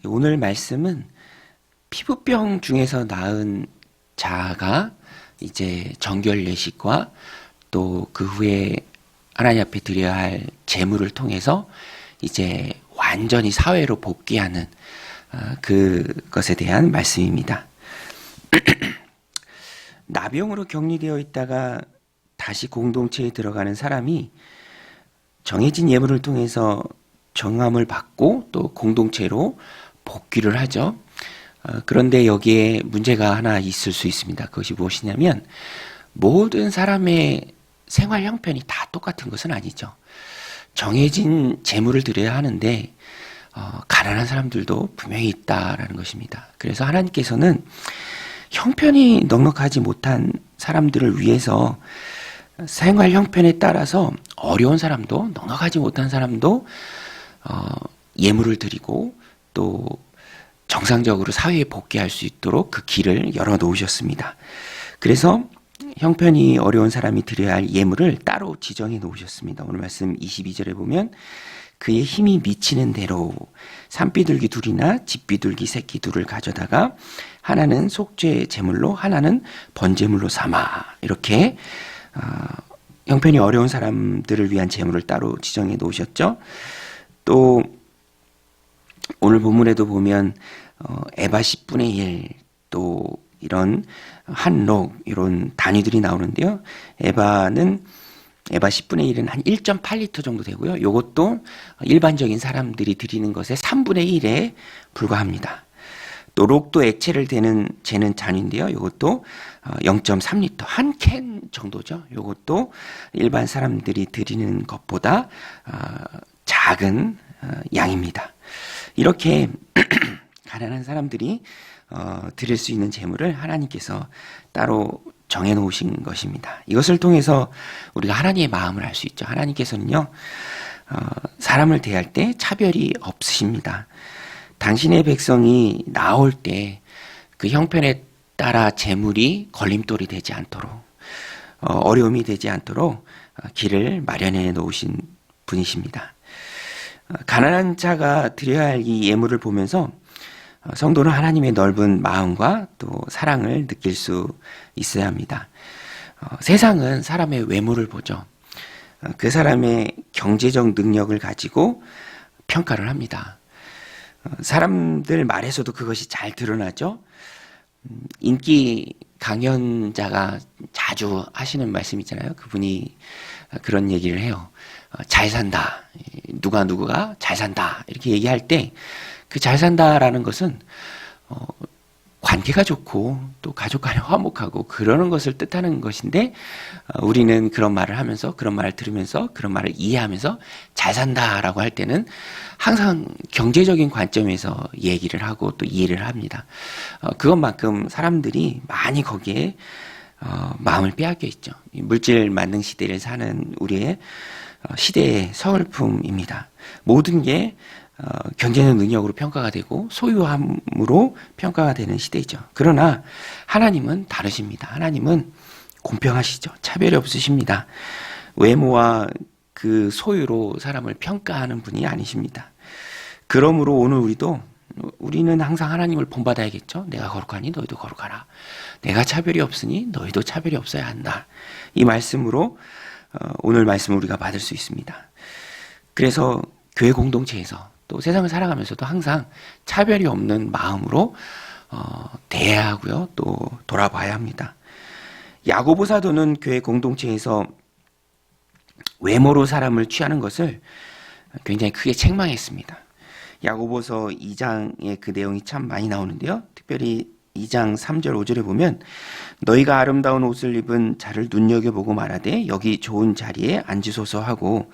또 오늘 말씀은 피부병 중에서 나은 자가 이제 정결 예식과 또 그 후에 하나님 앞에 드려야 할 제물을 통해서 이제 완전히 사회로 복귀하는 그것에 대한 말씀입니다. 나병으로 격리되어 있다가 다시 공동체에 들어가는 사람이 정해진 예물을 통해서 정함을 받고 또 공동체로 복귀를 하죠. 그런데 여기에 문제가 하나 있을 수 있습니다. 그것이 무엇이냐면 모든 사람의 생활 형편이 다 똑같은 것은 아니죠. 정해진 제물을 드려야 하는데 가난한 사람들도 분명히 있다라는 것입니다. 그래서 하나님께서는 형편이 넉넉하지 못한 사람들을 위해서 생활 형편에 따라서 어려운 사람도 넉넉하지 못한 사람도 예물을 드리고 또 정상적으로 사회에 복귀할 수 있도록 그 길을 열어 놓으셨습니다. 그래서 형편이 어려운 사람이 드려야 할 예물을 따로 지정해 놓으셨습니다. 오늘 말씀 22절에 보면 그의 힘이 미치는 대로 산비둘기 둘이나 집비둘기 새끼 둘을 가져다가 하나는 속죄 제물로 하나는 번제물로 삼아 이렇게 형편이 어려운 사람들을 위한 제물을 따로 지정해 놓으셨죠. 또 오늘 본문에도 보면 에바 10분의 1 또 이런 한록 이런 단위들이 나오는데요. 에바 10분의 1은 한 1.8리터 정도 되고요. 이것도 일반적인 사람들이 드리는 것의 3분의 1에 불과합니다. 또 록도 액체를 재는 잔인데요. 이것도 0.3리터, 한 캔 정도죠. 이것도 일반 사람들이 드리는 것보다 작은 양입니다. 이렇게 가난한 사람들이 드릴 수 있는 제물을 하나님께서 따로 정해놓으신 것입니다. 이것을 통해서 우리가 하나님의 마음을 알 수 있죠. 하나님께서는요, 사람을 대할 때 차별이 없으십니다. 당신의 백성이 나올 때 그 형편에 따라 제물이 걸림돌이 되지 않도록 어려움이 되지 않도록 길을 마련해 놓으신 분이십니다. 가난한 자가 드려야 할 이 예물을 보면서 성도는 하나님의 넓은 마음과 또 사랑을 느낄 수 있어야 합니다. 세상은 사람의 외모를 보죠. 그 사람의 경제적 능력을 가지고 평가를 합니다. 사람들 말에서도 그것이 잘 드러나죠. 인기 강연자가 자주 하시는 말씀이잖아요. 그분이 그런 얘기를 해요. 잘 산다. 누가 잘 산다. 이렇게 얘기할 때 그 잘 산다라는 것은 관계가 좋고 또 가족 간에 화목하고 그러는 것을 뜻하는 것인데 우리는 그런 말을 하면서 그런 말을 들으면서 그런 말을 이해하면서 잘 산다라고 할 때는 항상 경제적인 관점에서 얘기를 하고 또 이해를 합니다. 그것만큼 사람들이 많이 거기에 마음을 빼앗겨 있죠. 물질 만능 시대를 사는 우리의 시대의 서글픔입니다. 모든 게 경제적 능력으로 평가가 되고 소유함으로 평가가 되는 시대이죠. 그러나 하나님은 다르십니다. 하나님은 공평하시죠. 차별이 없으십니다. 외모와 그 소유로 사람을 평가하는 분이 아니십니다. 그러므로 오늘 우리는 항상 하나님을 본받아야겠죠. 내가 거룩하니 너희도 거룩하라. 내가 차별이 없으니 너희도 차별이 없어야 한다. 이 말씀으로 오늘 말씀을 우리가 받을 수 있습니다. 그래서 교회 공동체에서 또 세상을 살아가면서도 항상 차별이 없는 마음으로 대해야 하고요. 또 돌아봐야 합니다. 야고보 사도는 교회 공동체에서 외모로 사람을 취하는 것을 굉장히 크게 책망했습니다. 야고보서 2장에 그 내용이 참 많이 나오는데요. 특별히 2장 3절 5절에 보면 너희가 아름다운 옷을 입은 자를 눈여겨보고 말하되 여기 좋은 자리에 앉으소서 하고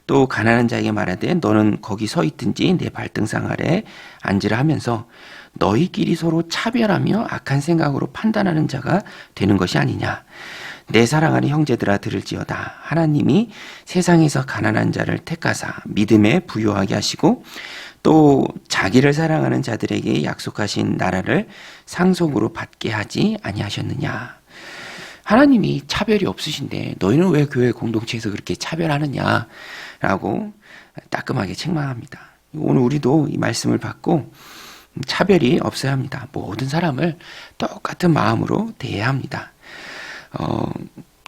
또 가난한 자에게 말하되 너는 거기 서 있든지 내 발등상 아래 앉으라 하면서 너희끼리 서로 차별하며 악한 생각으로 판단하는 자가 되는 것이 아니냐. 내 사랑하는 형제들아 들을지어다. 하나님이 세상에서 가난한 자를 택하사 믿음에 부요하게 하시고 또 자기를 사랑하는 자들에게 약속하신 나라를 상속으로 받게 하지 아니하셨느냐. 하나님이 차별이 없으신데 너희는 왜 교회 공동체에서 그렇게 차별하느냐라고 따끔하게 책망합니다. 오늘 우리도 이 말씀을 받고 차별이 없어야 합니다. 모든 사람을 똑같은 마음으로 대해야 합니다.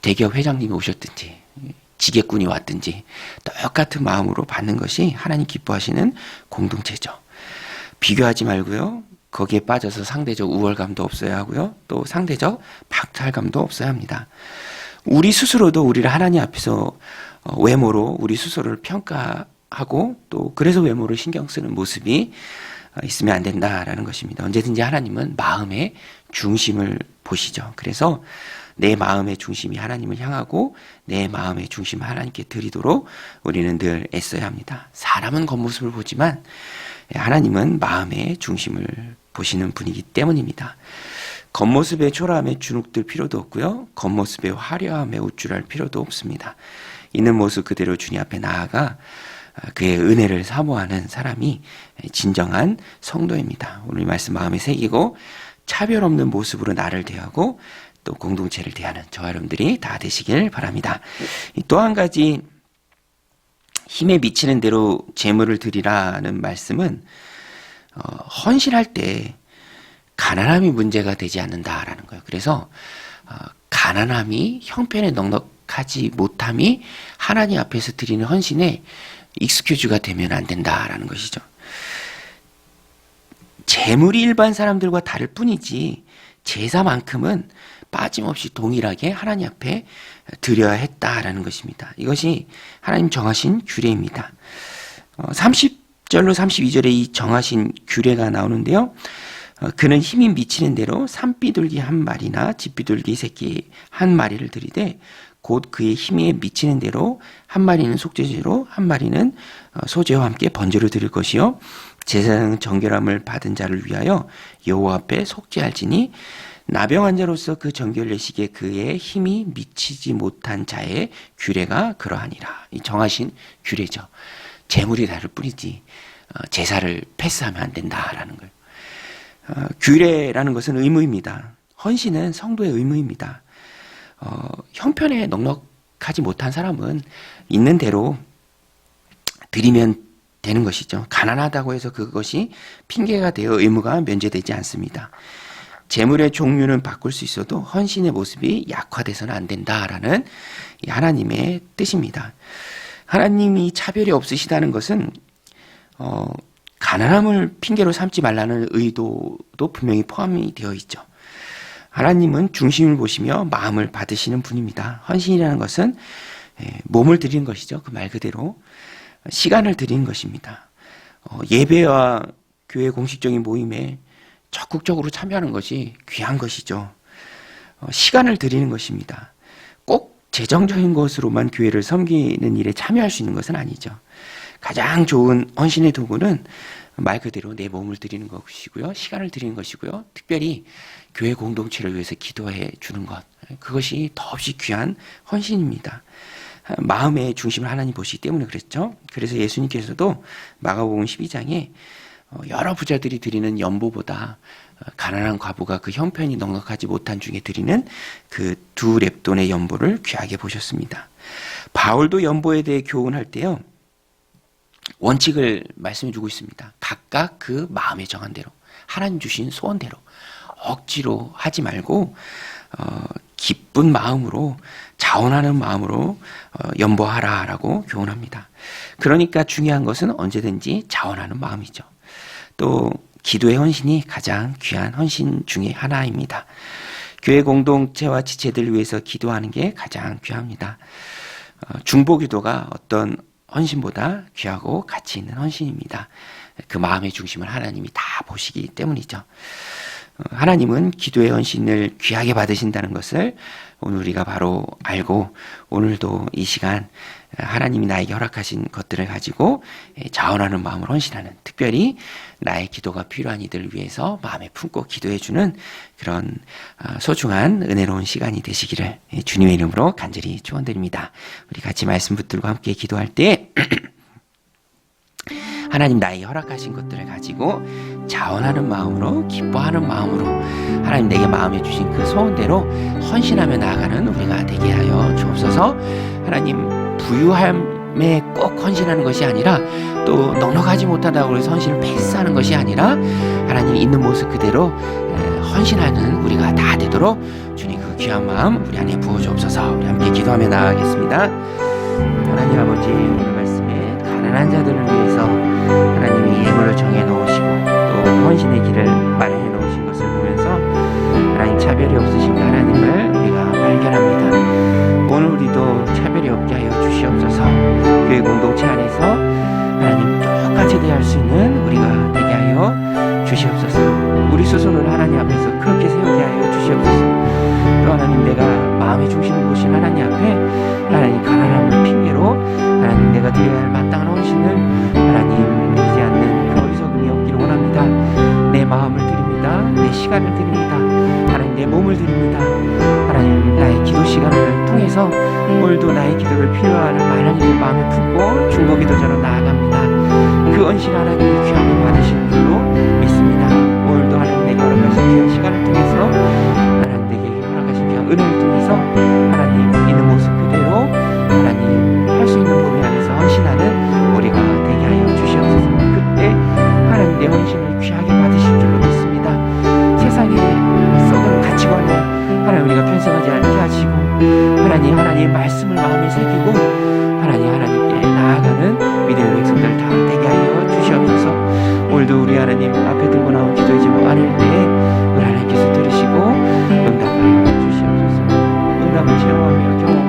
대기업 회장님이 오셨든지 지게꾼이 왔든지 똑같은 마음으로 받는 것이 하나님 기뻐하시는 공동체죠. 비교하지 말고요. 거기에 빠져서 상대적 우월감도 없어야 하고요. 또 상대적 박탈감도 없어야 합니다. 우리 스스로도 우리를 하나님 앞에서 외모로 우리 스스로를 평가하고 또 그래서 외모를 신경 쓰는 모습이 있으면 안 된다라는 것입니다. 언제든지 하나님은 마음의 중심을 보시죠. 그래서 내 마음의 중심이 하나님을 향하고 내 마음의 중심을 하나님께 드리도록 우리는 늘 애써야 합니다. 사람은 겉모습을 보지만 하나님은 마음의 중심을 보시는 분이기 때문입니다. 겉모습의 초라함에 주눅들 필요도 없고요. 겉모습의 화려함에 우쭐할 필요도 없습니다. 있는 모습 그대로 주님 앞에 나아가 그의 은혜를 사모하는 사람이 진정한 성도입니다. 오늘 말씀 마음에 새기고 차별 없는 모습으로 나를 대하고 또 공동체를 대하는 저와 여러분들이 다 되시길 바랍니다. 또 한 가지 힘에 미치는 대로 재물을 드리라는 말씀은 헌신할 때 가난함이 문제가 되지 않는다라는 거예요. 그래서 가난함이 형편에 넉넉하지 못함이 하나님 앞에서 드리는 헌신에 익스큐즈가 되면 안 된다라는 것이죠. 재물이 일반 사람들과 다를 뿐이지 제사만큼은 빠짐없이 동일하게 하나님 앞에 드려야 했다라는 것입니다. 이것이 하나님 정하신 규례입니다. 30절로 32절에 이 정하신 규례가 나오는데요. 그는 힘이 미치는 대로 산비둘기 한 마리나 집비둘기 새끼 한 마리를 드리되 곧 그의 힘에 미치는 대로 한 마리는 속죄제로 한 마리는 소제와 함께 번제로 드릴 것이요 제사장 정결함을 받은 자를 위하여 여호와 앞에 속죄할지니 나병한 자로서 그 정결 내시기에 그의 힘이 미치지 못한 자의 규례가 그러하니라. 이 정하신 규례죠. 재물이 다를 뿐이지 제사를 패스하면 안 된다라는 거예요. 규례라는 것은 의무입니다. 헌신은 성도의 의무입니다. 형편에 넉넉하지 못한 사람은 있는 대로 드리면 되는 것이죠. 가난하다고 해서 그것이 핑계가 되어 의무가 면제되지 않습니다. 재물의 종류는 바꿀 수 있어도 헌신의 모습이 약화돼서는 안 된다라는 하나님의 뜻입니다. 하나님이 차별이 없으시다는 것은 가난함을 핑계로 삼지 말라는 의도도 분명히 포함이 되어 있죠. 하나님은 중심을 보시며 마음을 받으시는 분입니다. 헌신이라는 것은 몸을 드리는 것이죠. 그 말 그대로 시간을 드리는 것입니다. 예배와 교회 공식적인 모임에 적극적으로 참여하는 것이 귀한 것이죠. 시간을 드리는 것입니다. 꼭 재정적인 것으로만 교회를 섬기는 일에 참여할 수 있는 것은 아니죠. 가장 좋은 헌신의 도구는 말 그대로 내 몸을 드리는 것이고요. 시간을 드리는 것이고요. 특별히 교회 공동체를 위해서 기도해 주는 것. 그것이 더없이 귀한 헌신입니다. 마음의 중심을 하나님 보시기 때문에 그랬죠. 그래서 예수님께서도 마가복음 12장에 여러 부자들이 드리는 연보보다 가난한 과부가 그 형편이 넉넉하지 못한 중에 드리는 그 두 렙돈의 연보를 귀하게 보셨습니다. 바울도 연보에 대해 교훈할 때요. 원칙을 말씀해 주고 있습니다. 각각 그 마음에 정한 대로 하나님 주신 소원대로 억지로 하지 말고 기쁜 마음으로 자원하는 마음으로 연보하라라고 교훈합니다. 그러니까 중요한 것은 언제든지 자원하는 마음이죠. 또 기도의 헌신이 가장 귀한 헌신 중에 하나입니다. 교회 공동체와 지체들을 위해서 기도하는 게 가장 귀합니다. 중보기도가 어떤 헌신보다 귀하고 가치 있는 헌신입니다. 그 마음의 중심을 하나님이 다 보시기 때문이죠. 하나님은 기도의 헌신을 귀하게 받으신다는 것을 오늘 우리가 바로 알고 오늘도 이 시간 하나님이 나에게 허락하신 것들을 가지고 자원하는 마음으로 헌신하는, 특별히 나의 기도가 필요한 이들을 위해서 마음에 품고 기도해주는 그런 소중한 은혜로운 시간이 되시기를 주님의 이름으로 간절히 축원드립니다. 우리 같이 말씀 붙들고 함께 기도할 때 하나님 나에게 허락하신 것들을 가지고 자원하는 마음으로, 기뻐하는 마음으로 하나님 내게 마음에 주신 그 소원대로 헌신하며 나아가는 우리가 되게 하여 주옵소서. 하나님 부유함 헌신함에 꼭 헌신하는 것이 아니라 또 넉넉하지 못하다고 해서 헌신을 패스하는 것이 아니라 하나님 있는 모습 그대로 헌신하는 우리가 다 되도록 주님 그 귀한 마음 우리 안에 부어주옵소서. 우리 함께 기도하며 나아가겠습니다. 하나님 아버지, 오늘 말씀에 가난한 자들을 위해서 하나님이 예물을 정해 놓으시고 또 헌신의 길을 마련해 놓으신 것을 보면서 하나님 차별이 없으신 하나님을 우리가 발견합니다. 오늘 우리도 차별이 없게 하여 주시옵소서. 교회 공동체 안에서 하나님 똑같이 대할 수 있는 우리가 되게 하여 주시옵소서. 우리 스스로를 하나님 앞에서 그렇게 세우게 하여 주시옵소서. 또 하나님, 내가 마음의 중심을 보신 하나님 앞에 하나님 가난함을 핑계로 하나님 내가 드려야 할 마땅한 헌신을 하나님 드리지 않는 그 어리석음이 없기를 원합니다. 내 마음을 드립니다. 내 시간을 드립니다. 하나님 내 몸을 드립니다. 하나님 나의 기도 시간을 통해서 오늘도 나의 기도를 필요하는 많은 이들 마음에 품고 중보기도자로 나아갑니다. 그 헌신 하나님이 귀하게 받으시는 줄로 믿습니다. 오늘도 하나님 내가 허락하신 귀한 시간을 통해서 하나님 내게 허락하신 귀한 은혜를 통해서 하나님 있는 모습 그대로 하나님 할 수 있는 범위 안에서 헌신하는 우리가 되게 하여 주시옵소서. 그때 하나님 내 헌신을 귀하게 받으실 줄로 믿습니다. 세상에 썩은 가치관에 하나님 우리가 편성하지 않게 하시고 하나님 말씀을 마음에 새기고